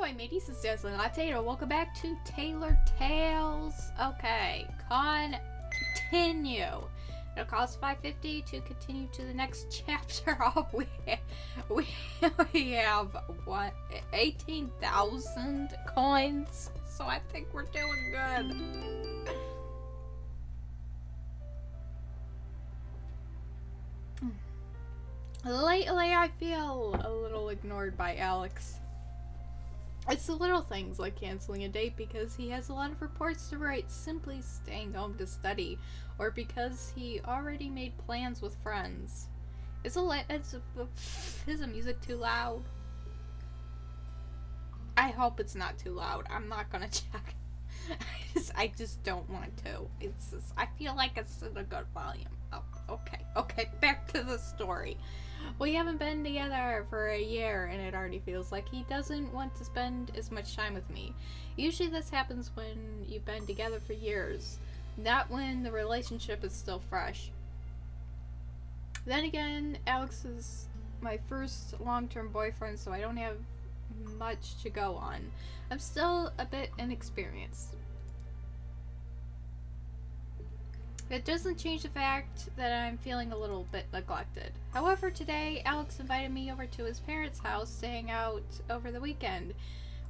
my mateys, it's Dazzling Latte, and welcome back to Tailor Tales. Okay, continue. It'll cost $5.50 to continue to the next chapter. Oh, we have what, 18,000 coins, so I think we're doing good. Lately, I feel a little ignored by Alex. It's the little things like canceling a date because he has a lot of reports to write, simply staying home to study, or because he already made plans with friends. Is the music too loud? I hope it's not too loud. I'm not gonna check. I just don't want to. It's just, I feel like it's in a good volume. Oh, okay, back to the story. We haven't been together for a year and it already feels like he doesn't want to spend as much time with me. Usually this happens when you've been together for years, not when the relationship is still fresh. Then again, Alex is my first long-term boyfriend, so I don't have much to go on. I'm still a bit inexperienced. It doesn't change the fact that I'm feeling a little bit neglected. However, today, Alex invited me over to his parents' house to hang out over the weekend.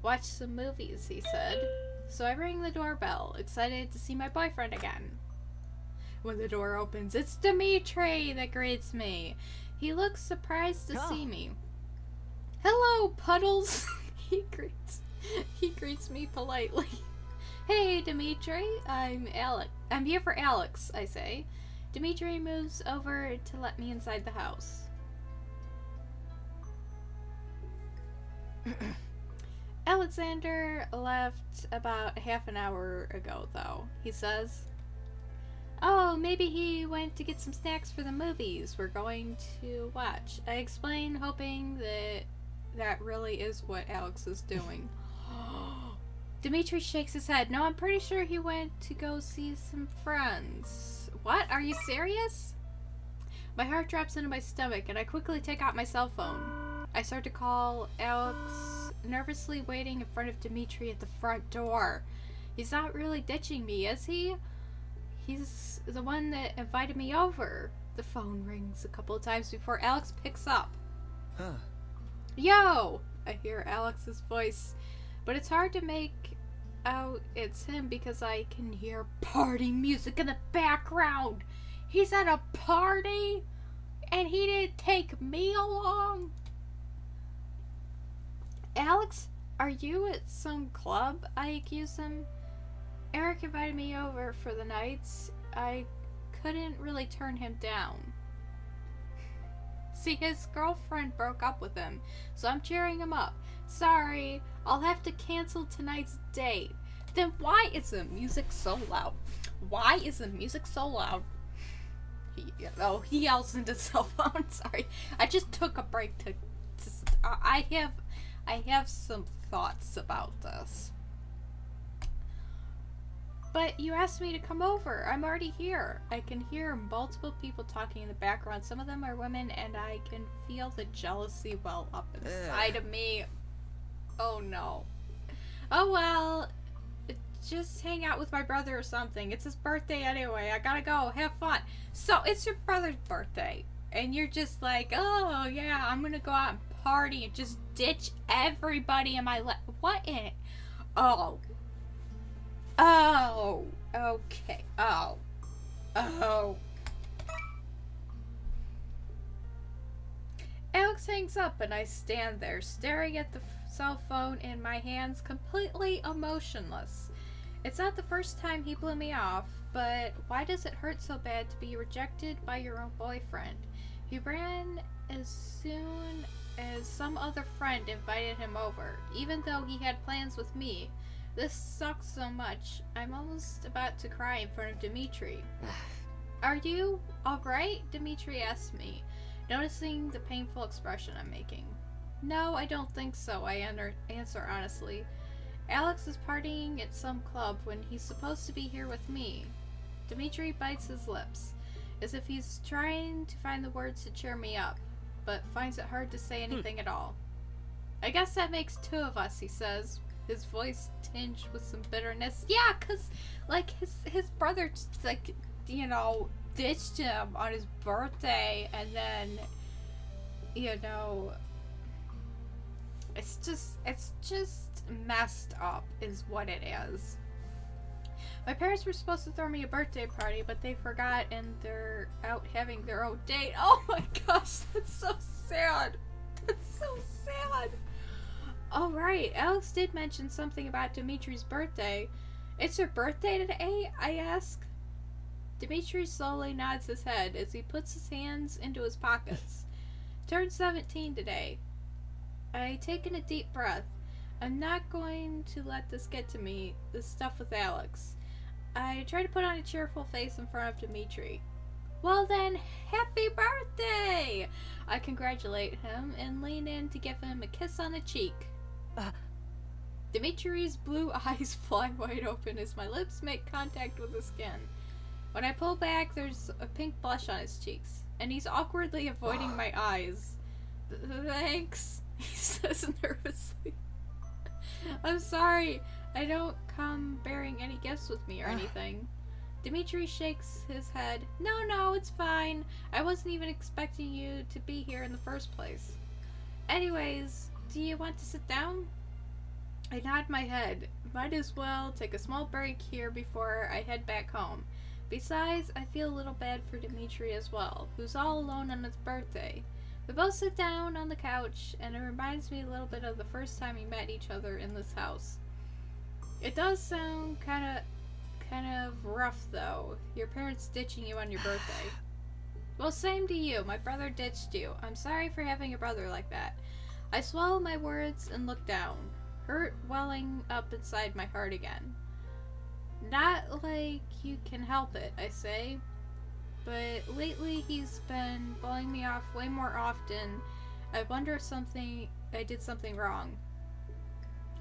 Watch some movies, he said. So I ring the doorbell, excited to see my boyfriend again. When the door opens, it's Dimitri that greets me. He looks surprised to see me. Hello, Puddles! He greets me politely. Hey, Dimitri, I'm Alex. I'm here for Alex, I say. Dimitri moves over to let me inside the house. Alexander left about half an hour ago, though, he says. Oh, maybe he went to get some snacks for the movies we're going to watch. I explain, hoping that that really is what Alex is doing. Dimitri shakes his head. No, I'm pretty sure he went to go see some friends. What? Are you serious? My heart drops into my stomach and I quickly take out my cell phone. I start to call Alex, nervously waiting in front of Dimitri at the front door. He's not really ditching me, is he? He's the one that invited me over. The phone rings a couple of times before Alex picks up. Huh. Yo! I hear Alex's voice, but it's hard to make out it's him because I can hear party music in the background. He's at a party and he didn't take me along. Alex, are you at some club? I accuse him. Eric invited me over for the nights. I couldn't really turn him down. See, his girlfriend broke up with him, so I'm cheering him up. Sorry, I'll have to cancel tonight's date. Then why is the music so loud? Why is the music so loud? He yells into his cell phone. Sorry, I just took a break to I have some thoughts about this. But you asked me to come over. I'm already here. I can hear multiple people talking in the background. Some of them are women, and I can feel the jealousy well up inside of me. Oh no. Oh well, just hang out with my brother or something. It's his birthday anyway. I gotta go. Have fun. So it's your brother's birthday, and you're just like, oh yeah, I'm gonna go out and party and just ditch everybody in my life. What in it? Oh, okay. Oh. Alex hangs up and I stand there, staring at the cell phone in my hands, completely emotionless. It's not the first time he blew me off, but why does it hurt so bad to be rejected by your own boyfriend? He ran as soon as some other friend invited him over, even though he had plans with me. This sucks so much. I'm almost about to cry in front of Dimitri. Are you alright? Dimitri asks me, noticing the painful expression I'm making. No, I don't think so, I answer honestly. Alex is partying at some club when he's supposed to be here with me. Dimitri bites his lips, as if he's trying to find the words to cheer me up, but finds it hard to say anything at all. I guess that makes two of us, he says, his voice tinged with some bitterness. Yeah, 'cause, like, his brother, like, you know, ditched him on his birthday, and then, you know, it's just messed up, is what it is. My parents were supposed to throw me a birthday party, but they forgot, and they're out having their own date. Oh my gosh, that's so sad. That's so sad. Oh right, Alex did mention something about Dimitri's birthday. It's her birthday today? I ask. Dimitri slowly nods his head as he puts his hands into his pockets. Turned 17 today. I take in a deep breath. I'm not going to let this get to me, this stuff with Alex. I try to put on a cheerful face in front of Dimitri. Well then, happy birthday! I congratulate him and lean in to give him a kiss on the cheek. Dimitri's blue eyes fly wide open as my lips make contact with his skin. When I pull back, there's a pink blush on his cheeks, and he's awkwardly avoiding my eyes. Thanks, he says nervously. I'm sorry, I don't come bearing any gifts with me or anything. Dimitri shakes his head. No, it's fine. I wasn't even expecting you to be here in the first place. Anyways, do you want to sit down? I nod my head. Might as well take a small break here before I head back home. Besides, I feel a little bad for Dimitri as well, who's all alone on his birthday. We both sit down on the couch, and it reminds me a little bit of the first time we met each other in this house. It does sound kind of rough, though. Your parents ditching you on your birthday. Well, same to you. My brother ditched you. I'm sorry for having a brother like that. I swallow my words and look down, hurt welling up inside my heart again. Not like you can help it, I say. But lately he's been blowing me off way more often. I wonder if I did something wrong.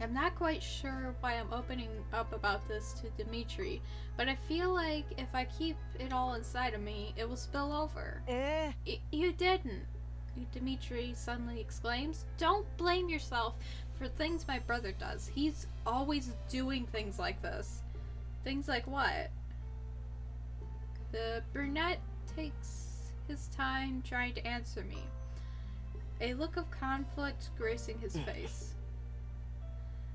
I'm not quite sure why I'm opening up about this to Dimitri, but I feel like if I keep it all inside of me, it will spill over. You didn't, Dimitri suddenly exclaims. Don't blame yourself for things my brother does. He's always doing things like this. Things like what? The brunette takes his time trying to answer me. A look of conflict gracing his face.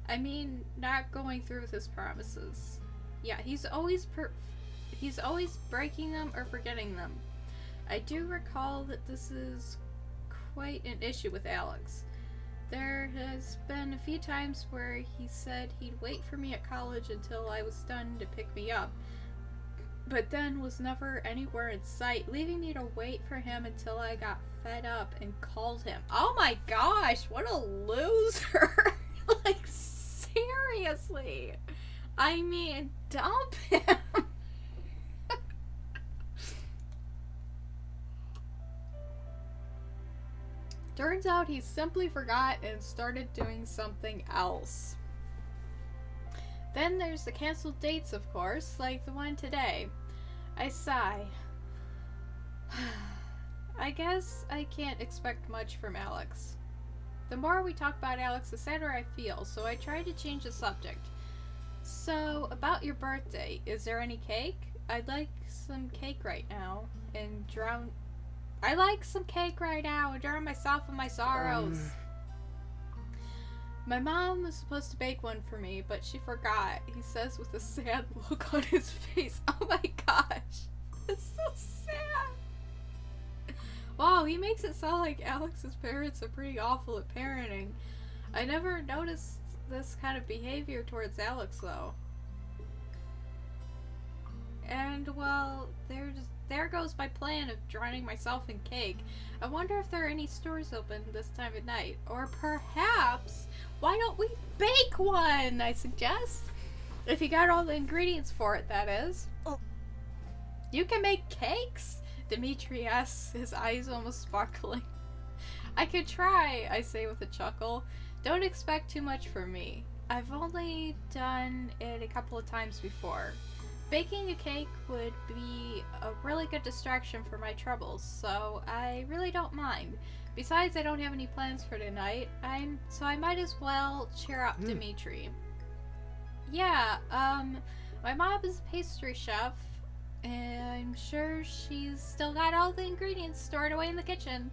I mean, not going through with his promises. Yeah, he's always breaking them or forgetting them. I do recall that this is quite an issue with Alex. There has been a few times where he said he'd wait for me at college until I was done to pick me up, but then was never anywhere in sight, leaving me to wait for him until I got fed up and called him. Oh my gosh, what a loser! Like, seriously. I mean, dump him. Turns out he simply forgot and started doing something else. Then there's the canceled dates, of course, like the one today. I sigh. I guess I can't expect much from Alex. The more we talk about Alex, the sadder I feel, so I try to change the subject. So, about your birthday, is there any cake? I'd like some cake right now, and drown myself in my sorrows. My mom was supposed to bake one for me, but she forgot, he says with a sad look on his face. Oh my gosh. That's so sad. Wow, he makes it sound like Alex's parents are pretty awful at parenting. I never noticed this kind of behavior towards Alex, though. And, well, there goes my plan of drowning myself in cake. I wonder if there are any stores open this time of night. Or perhaps, why don't we bake one, I suggest? If you got all the ingredients for it, that is. Oh. You can make cakes? Dimitri asks, his eyes almost sparkling. I could try, I say with a chuckle. Don't expect too much from me. I've only done it a couple of times before. Baking a cake would be a really good distraction for my troubles, so I really don't mind. Besides, I don't have any plans for tonight, so I might as well cheer up Dimitri. Yeah, my mom is a pastry chef, and I'm sure she's still got all the ingredients stored away in the kitchen.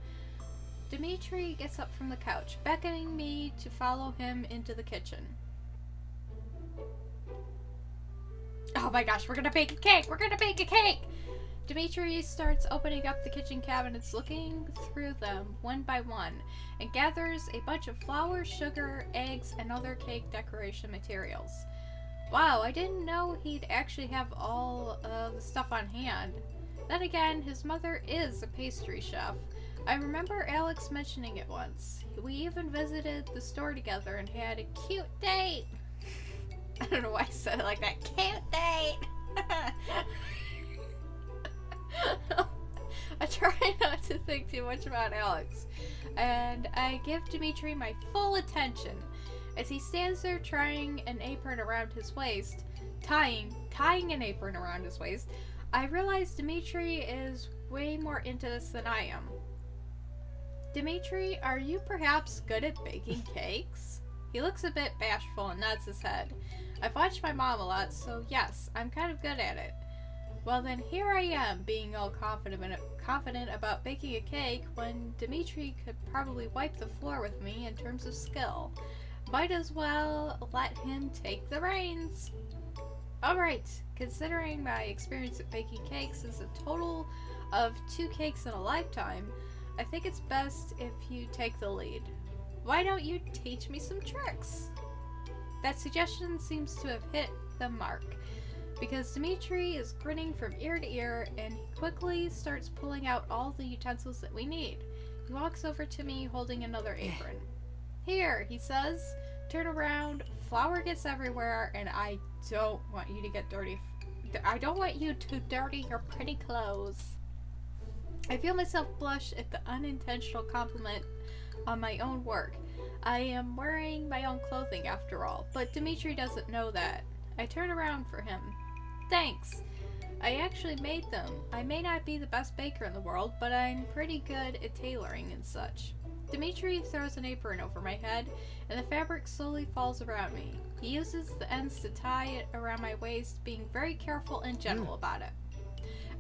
Dimitri gets up from the couch, beckoning me to follow him into the kitchen. Oh my gosh, we're gonna bake a cake! We're gonna bake a cake! Dimitri starts opening up the kitchen cabinets, looking through them one by one, and gathers a bunch of flour, sugar, eggs, and other cake decoration materials. Wow, I didn't know he'd actually have all of the stuff on hand. Then again, his mother is a pastry chef. I remember Alex mentioning it once. We even visited the store together and had a cute date. I don't know why I said it like that. Cute date! I try not to think too much about Alex, and I give Dimitri my full attention as he stands there tying an apron around his waist. Tying an apron around his waist. I realize Dimitri is way more into this than I am. Dimitri, are you perhaps good at baking cakes? He looks a bit bashful and nods his head. I've watched my mom a lot, so yes, I'm kind of good at it. Well then, here I am, being all confident about baking a cake when Dimitri could probably wipe the floor with me in terms of skill. Might as well let him take the reins. Alright, considering my experience at baking cakes is a total of 2 cakes in a lifetime, I think it's best if you take the lead. Why don't you teach me some tricks? That suggestion seems to have hit the mark, because Dimitri is grinning from ear to ear and he quickly starts pulling out all the utensils that we need. He walks over to me holding another apron. Here, he says, turn around, flour gets everywhere, and I don't want you to get dirty. I don't want you to dirty your pretty clothes. I feel myself blush at the unintentional compliment on my own work. I am wearing my own clothing after all, but Dimitri doesn't know that. I turn around for him. Thanks. I actually made them. I may not be the best baker in the world, but I'm pretty good at tailoring and such. Dimitri throws an apron over my head, and the fabric slowly falls around me. He uses the ends to tie it around my waist, being very careful and gentle about it.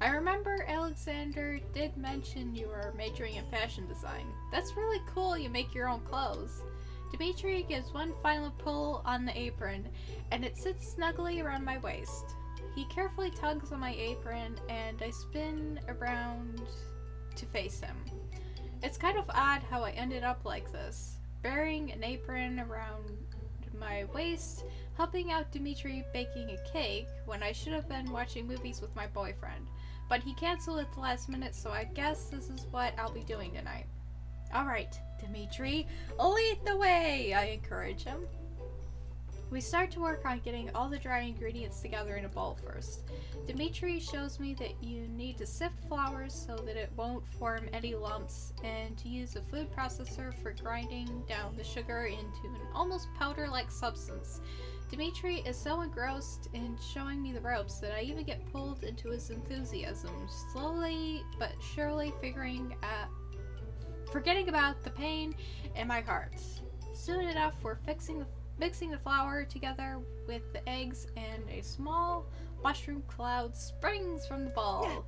I remember Alexander did mention you were majoring in fashion design. That's really cool you make your own clothes. Dimitri gives one final pull on the apron, and it sits snugly around my waist. He carefully tugs on my apron, and I spin around to face him. It's kind of odd how I ended up like this, bearing an apron around my waist, helping out Dimitri baking a cake when I should have been watching movies with my boyfriend. But he canceled at the last minute, so I guess this is what I'll be doing tonight. Alright, Dimitri, lead the way, I encourage him. We start to work on getting all the dry ingredients together in a bowl first. Dimitri shows me that you need to sift flour so that it won't form any lumps, and to use a food processor for grinding down the sugar into an almost powder-like substance. Dimitri is so engrossed in showing me the ropes that I even get pulled into his enthusiasm, slowly but surely forgetting about the pain in my heart. Soon enough, we're mixing the flour together with the eggs, and a small mushroom cloud springs from the bowl.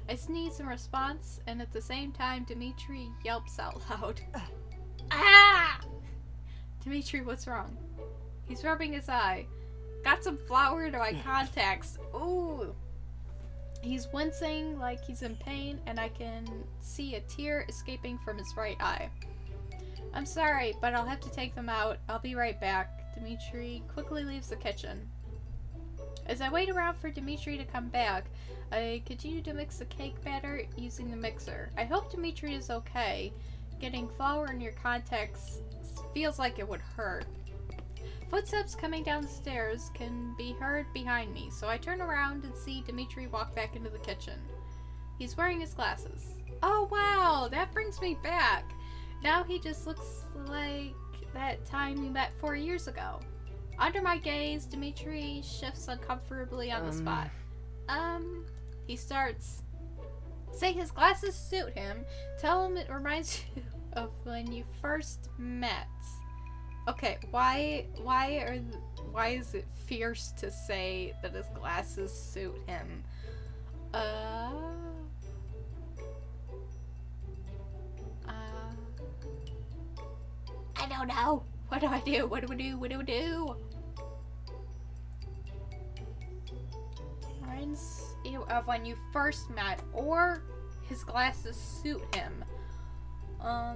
I sneeze in response, and at the same time, Dimitri yelps out loud. Ah! Dimitri, what's wrong? He's rubbing his eye. Got some flour to my contacts. Ooh! He's wincing like he's in pain, and I can see a tear escaping from his right eye. I'm sorry, but I'll have to take them out. I'll be right back. Dimitri quickly leaves the kitchen. As I wait around for Dimitri to come back, I continue to mix the cake batter using the mixer. I hope Dimitri is okay. Getting flour in your contacts feels like it would hurt. Footsteps coming down the stairs can be heard behind me, so I turn around and see Dimitri walk back into the kitchen. He's wearing his glasses. Oh wow, that brings me back. Now he just looks like that time we met 4 years ago. Under my gaze, Dimitri shifts uncomfortably on the spot. he starts. Say his glasses suit him. Tell him it reminds you of when you first met. Okay, why is it fierce to say that his glasses suit him? I don't know. What do I do? What do we do? What do we do? Reminds you of when you first met, or his glasses suit him. I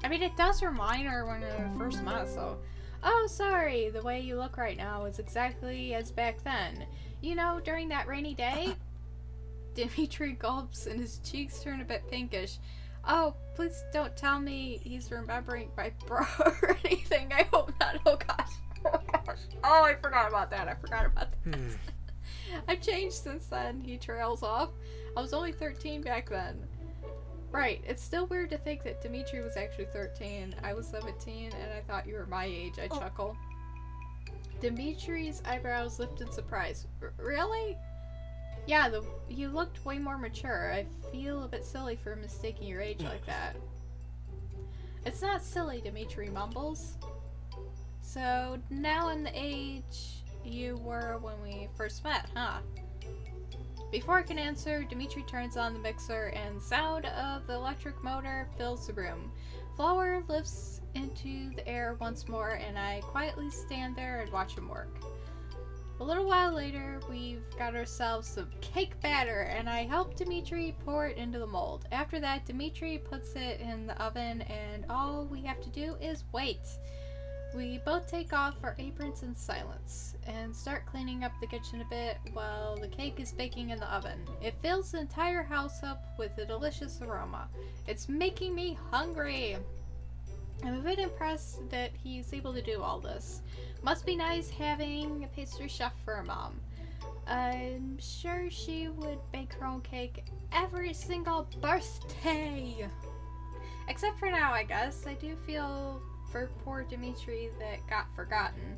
mean, it does remind her when we first met, so... Oh, sorry, the way you look right now is exactly as back then. You know, during that rainy day? Dimitri gulps and his cheeks turn a bit pinkish. Oh, please don't tell me he's remembering my bro or anything. I hope not. Oh gosh. Oh gosh. Oh, I forgot about that. I've changed since then, he trails off. I was only 13 back then. Right, it's still weird to think that Dimitri was actually 13. I was 17 and I thought you were my age, I chuckle. Dimitri's eyebrows lift in surprise. Really? Yeah, you looked way more mature. I feel a bit silly for mistaking your age like that. It's not silly, Dimitri mumbles. So, now I'm the age you were when we first met, huh? Before I can answer, Dimitri turns on the mixer and the sound of the electric motor fills the room. Flower lifts into the air once more and I quietly stand there and watch him work. A little while later, we've got ourselves some cake batter and I help Dimitri pour it into the mold. After that, Dimitri puts it in the oven and all we have to do is wait. We both take off our aprons in silence and start cleaning up the kitchen a bit while the cake is baking in the oven. It fills the entire house up with a delicious aroma. It's making me hungry. I'm a bit impressed that he's able to do all this. Must be nice having a pastry chef for a mom. I'm sure she would bake her own cake every single birthday. Except for now, I guess. I do feel for poor Dimitri that got forgotten.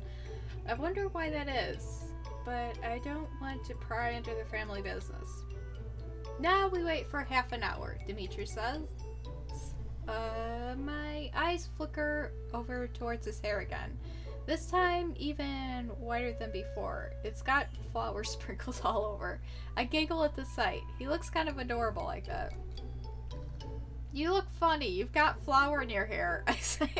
I wonder why that is, but I don't want to pry into the family business. Now we wait for half an hour, Dimitri says. My eyes flicker over towards his hair again. This time even whiter than before. It's got flower sprinkles all over. I giggle at the sight. He looks kind of adorable like that. You look funny. You've got flour in your hair, I say.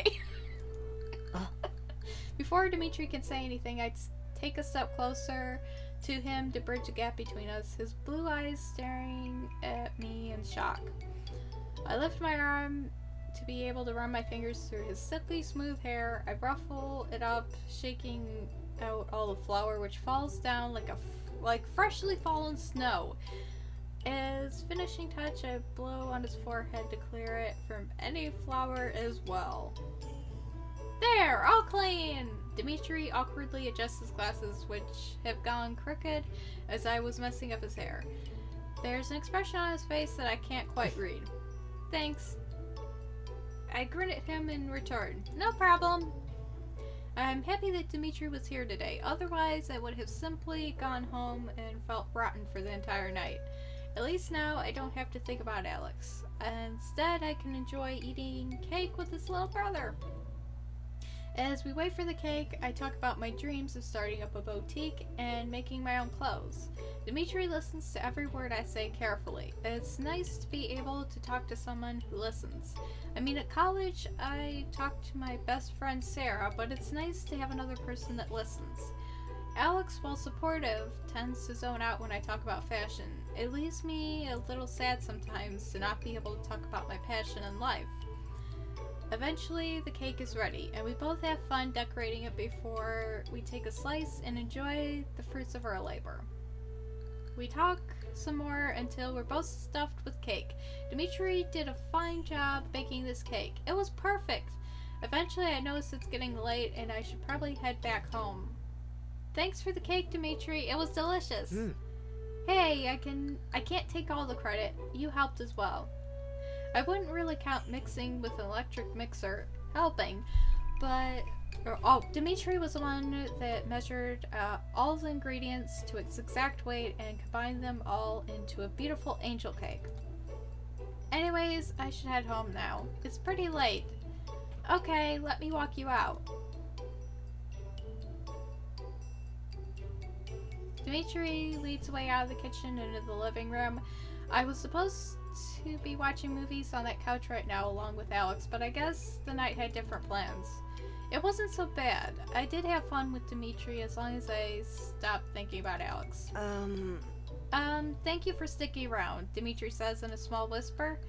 Before Dimitri can say anything, I take a step closer to him to bridge the gap between us, his blue eyes staring at me in shock. I lift my arm to be able to run my fingers through his silky smooth hair. I ruffle it up, shaking out all the flour, which falls down like freshly fallen snow. As finishing touch, I blow on his forehead to clear it from any flour as well. There, all clean! Dimitri awkwardly adjusts his glasses, which have gone crooked as I was messing up his hair. There's an expression on his face that I can't quite read. Thanks. I grin at him in return. No problem. I'm happy that Dimitri was here today. Otherwise, I would have simply gone home and felt rotten for the entire night. At least now, I don't have to think about Alex. Instead, I can enjoy eating cake with his little brother. As we wait for the cake, I talk about my dreams of starting up a boutique and making my own clothes. Dimitri listens to every word I say carefully. It's nice to be able to talk to someone who listens. I mean, at college, I talked to my best friend Sarah, but it's nice to have another person that listens. Alex, while supportive, tends to zone out when I talk about fashion. It leaves me a little sad sometimes to not be able to talk about my passion in life. Eventually, the cake is ready, and we both have fun decorating it before we take a slice and enjoy the fruits of our labor. We talk some more until we're both stuffed with cake. Dimitri did a fine job baking this cake. It was perfect. Eventually, I noticed it's getting late and I should probably head back home. Thanks for the cake, Dimitri. It was delicious. Hey, I can't take all the credit. You helped as well. I wouldn't really count mixing with an electric mixer helping, but Dimitri was the one that measured all the ingredients to its exact weight and combined them all into a beautiful angel cake. Anyways, I should head home now. It's pretty late. Okay, let me walk you out. Dimitri leads the way out of the kitchen into the living room. I was supposed to be watching movies on that couch right now along with Alex, but I guess the night had different plans. It wasn't so bad. I did have fun with Dimitri as long as I stopped thinking about Alex. Thank you for sticking around, Dimitri says in a small whisper.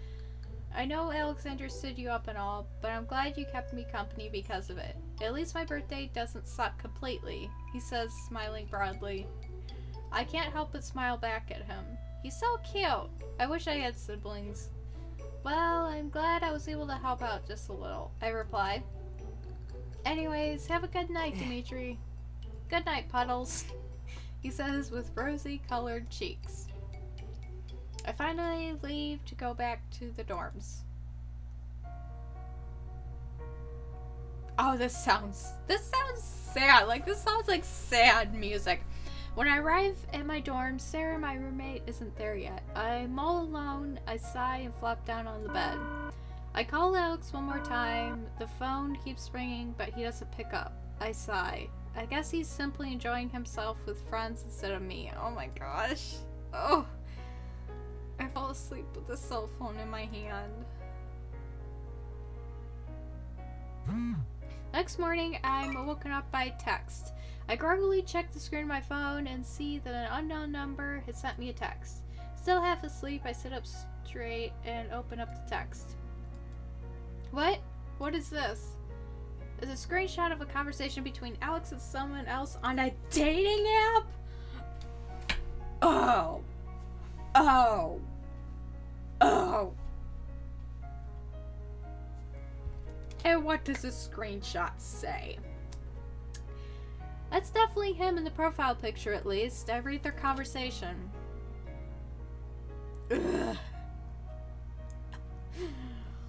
I know Alexander stood you up and all, but I'm glad you kept me company because of it. At least my birthday doesn't suck completely, he says, smiling broadly. I can't help but smile back at him. He's so cute. I wish I had siblings. Well, I'm glad I was able to help out just a little, I reply. Anyways, have a good night, Dimitri. Good night, Puddles, he says with rosy-colored cheeks. I finally leave to go back to the dorms. Oh, this sounds sad. Like, this sounds like sad music. When I arrive at my dorm, Sarah, my roommate, isn't there yet. I'm all alone. I sigh and flop down on the bed. I call Alex one more time. The phone keeps ringing, but he doesn't pick up. I sigh. I guess he's simply enjoying himself with friends instead of me. Oh my gosh. Oh. I fall asleep with the cell phone in my hand. Next morning, I'm woken up by text. I groggily check the screen of my phone and see that an unknown number had sent me a text. Still half asleep, I sit up straight and open up the text. What? What is this? It's a screenshot of a conversation between Alex and someone else on a dating app? Oh. Oh. Oh. And what does this screenshot say? That's definitely him in the profile picture, at least. I read their conversation. Ugh.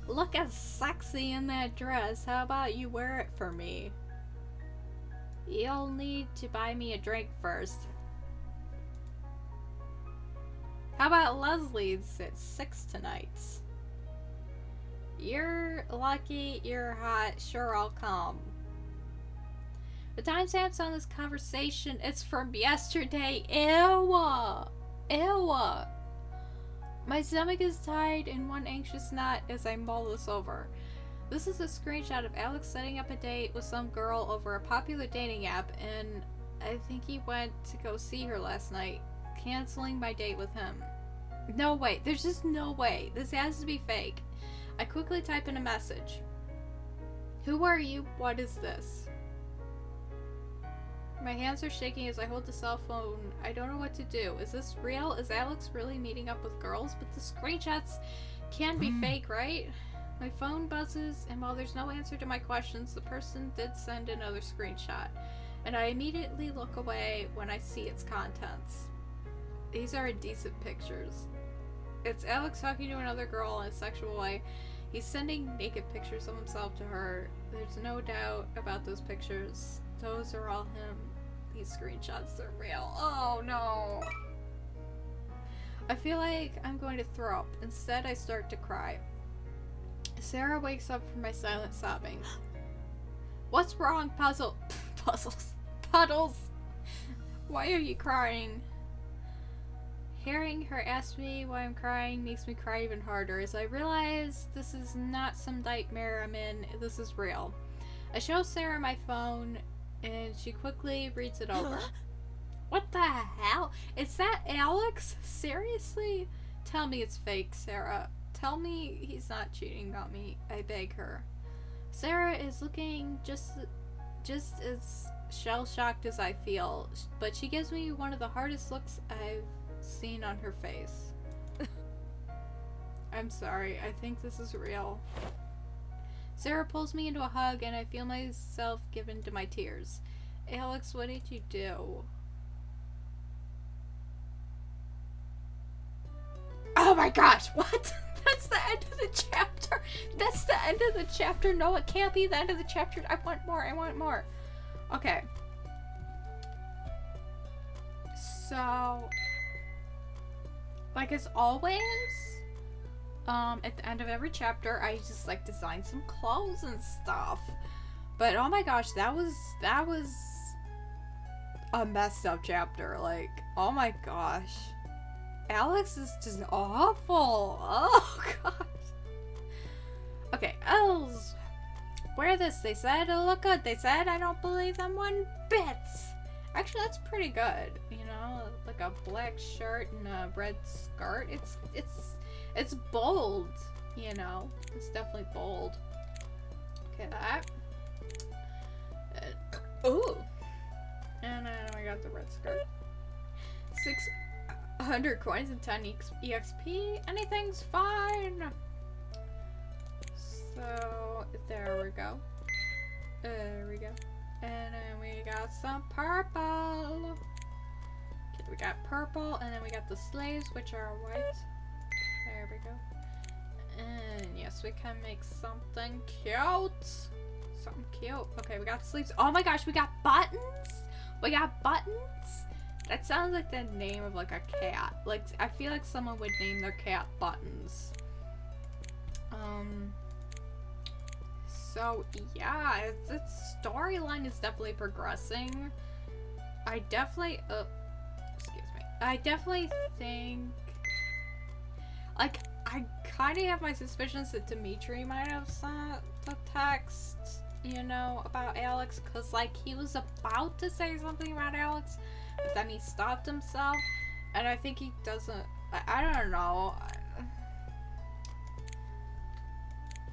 Looking sexy in that dress. How about you wear it for me? You'll need to buy me a drink first. How about Leslie's at 6 tonight? You're lucky, you're hot, sure I'll come. The timestamps on this conversation, it's from yesterday. Ew! Ew! My stomach is tied in one anxious knot as I mull this over. This is a screenshot of Alex setting up a date with some girl over a popular dating app, and I think he went to go see her last night, canceling my date with him. No way. There's just no way. This has to be fake. I quickly type in a message. Who are you? What is this? My hands are shaking as I hold the cell phone. I don't know what to do. Is this real? Is Alex really meeting up with girls? But the screenshots can be fake, right? My phone buzzes, and while there's no answer to my questions, the person did send another screenshot. And I immediately look away when I see its contents. These are indecent pictures. It's Alex talking to another girl in a sexual way. He's sending naked pictures of himself to her. There's no doubt about those pictures. Those are all him. These screenshots are real. Oh no. I feel like I'm going to throw up. Instead, I start to cry. Sarah wakes up from my silent sobbing. What's wrong, Puddles? Why are you crying? Hearing her ask me why I'm crying makes me cry even harder as I realize this is not some nightmare I'm in. This is real. I show Sarah my phone and she quickly reads it over. What the hell? Is that Alex? Seriously? Tell me it's fake, Sarah. Tell me he's not cheating on me. I beg her. Sarah is looking just as shell-shocked as I feel, but she gives me one of the hardest looks I've seen on her face. I'm sorry. I think this is real. Sarah pulls me into a hug and I feel myself given to my tears. Alex, what did you do? Oh my gosh, what? That's the end of the chapter. That's the end of the chapter. No, it can't be the end of the chapter. I want more. I want more. Okay. So, like as always, at the end of every chapter, I just like design some clothes and stuff. But oh my gosh, that was a messed up chapter. Like, oh my gosh. Alex is just awful. Oh gosh. Okay, elves. Wear this, they said. It'll look good, they said. I don't believe them one bit. Actually, that's pretty good. You know, like a black shirt and a red skirt. It's bold, you know. It's definitely bold. Okay, that. Ooh. And then we got the red skirt. 600 coins and 10 EXP. Anything's fine. So, there we go. There we go. And then we got some purple. Okay, we got purple, and then we got the sleeves, which are white. There we go. And yes, we can make something cute. Something cute. Okay, we got sleeves. Oh my gosh, we got buttons? We got buttons? That sounds like the name of like a cat. Like, I feel like someone would name their cat Buttons. So yeah, its storyline is definitely progressing. I definitely, excuse me. I definitely think, like, I kind of have my suspicions that Dimitri might have sent the text, you know, about Alex, because, like, he was about to say something about Alex, but then he stopped himself, and I think he doesn't, I don't know.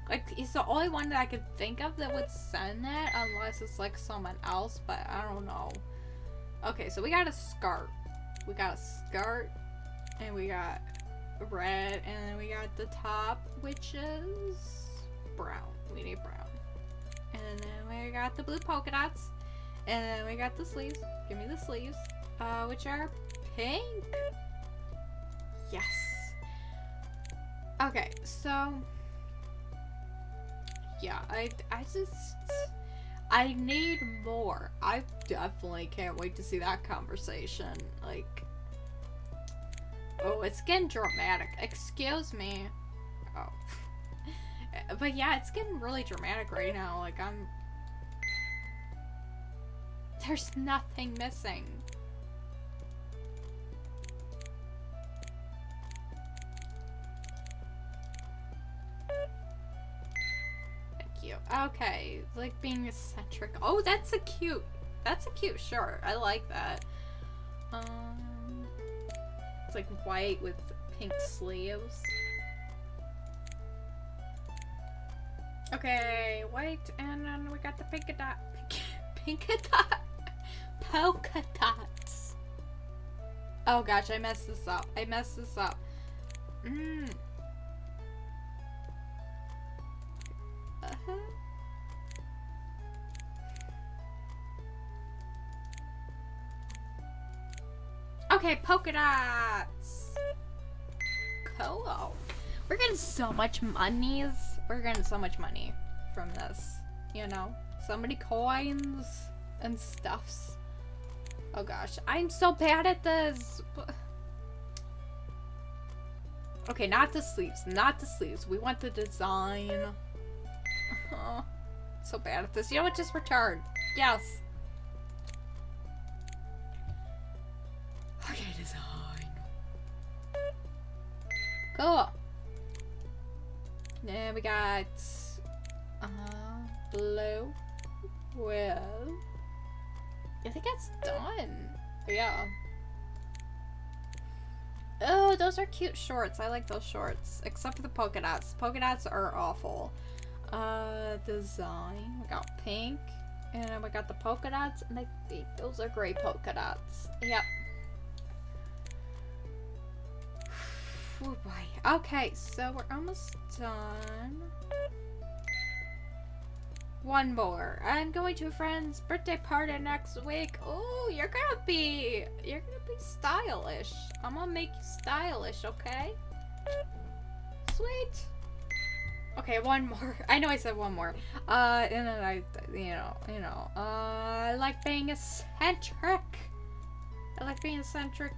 Like, he's the only one that I could think of that would send that, unless it's, like, someone else, but I don't know. Okay, so we got a skirt. We got a skirt, and we got red, and then we got the top, which is brown. We need brown. And then we got the blue polka dots, and then we got the sleeves. Give me the sleeves, which are pink. Yes. Okay, so... yeah, I need more. I definitely can't wait to see that conversation. Like, oh, it's getting dramatic. Excuse me. Oh. But yeah, it's getting really dramatic right now. Like, there's nothing missing. Okay, like being eccentric. Oh, that's a cute shirt. I like that. It's like white with pink sleeves. Okay, white, and then we got the polka dots. Oh gosh, I messed this up. Okay, polka dots. Cool. We're getting so much monies. We're getting so much money from this. You know, so many coins and stuffs. Oh gosh, I'm so bad at this. Okay, not the sleeves. Not the sleeves. We want the design. So bad at this. You know what? Just return. Yes. Okay, design. Cool. Then we got blue. Well, I think that's done. Yeah. Oh, those are cute shorts. I like those shorts. Except for the polka dots. Polka dots are awful. Design. We got pink. And then we got the polka dots. And I think those are gray polka dots. Yep. Oh boy. Okay, so we're almost done. One more. I'm going to a friend's birthday party next week. Oh, you're gonna be stylish. I'm gonna make you stylish, okay? Sweet. Okay, one more. I know I said one more. And then I like being eccentric. I like being eccentric.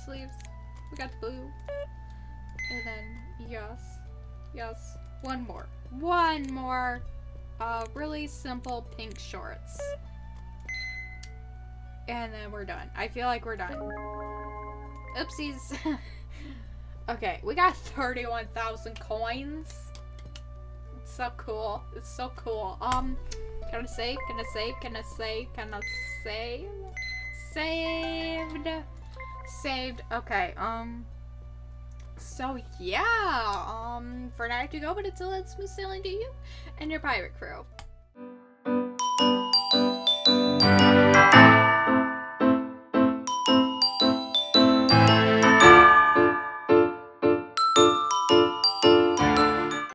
Sleeves. We got the blue. And then, yes. One more. Really simple pink shorts. And then we're done. I feel like we're done. Oopsies. Okay, we got 31,000 coins. It's so cool. It's so cool. Can I save? Saved. Okay, so yeah, for now I have to go, but until then, smooth sailing to you and your pirate crew.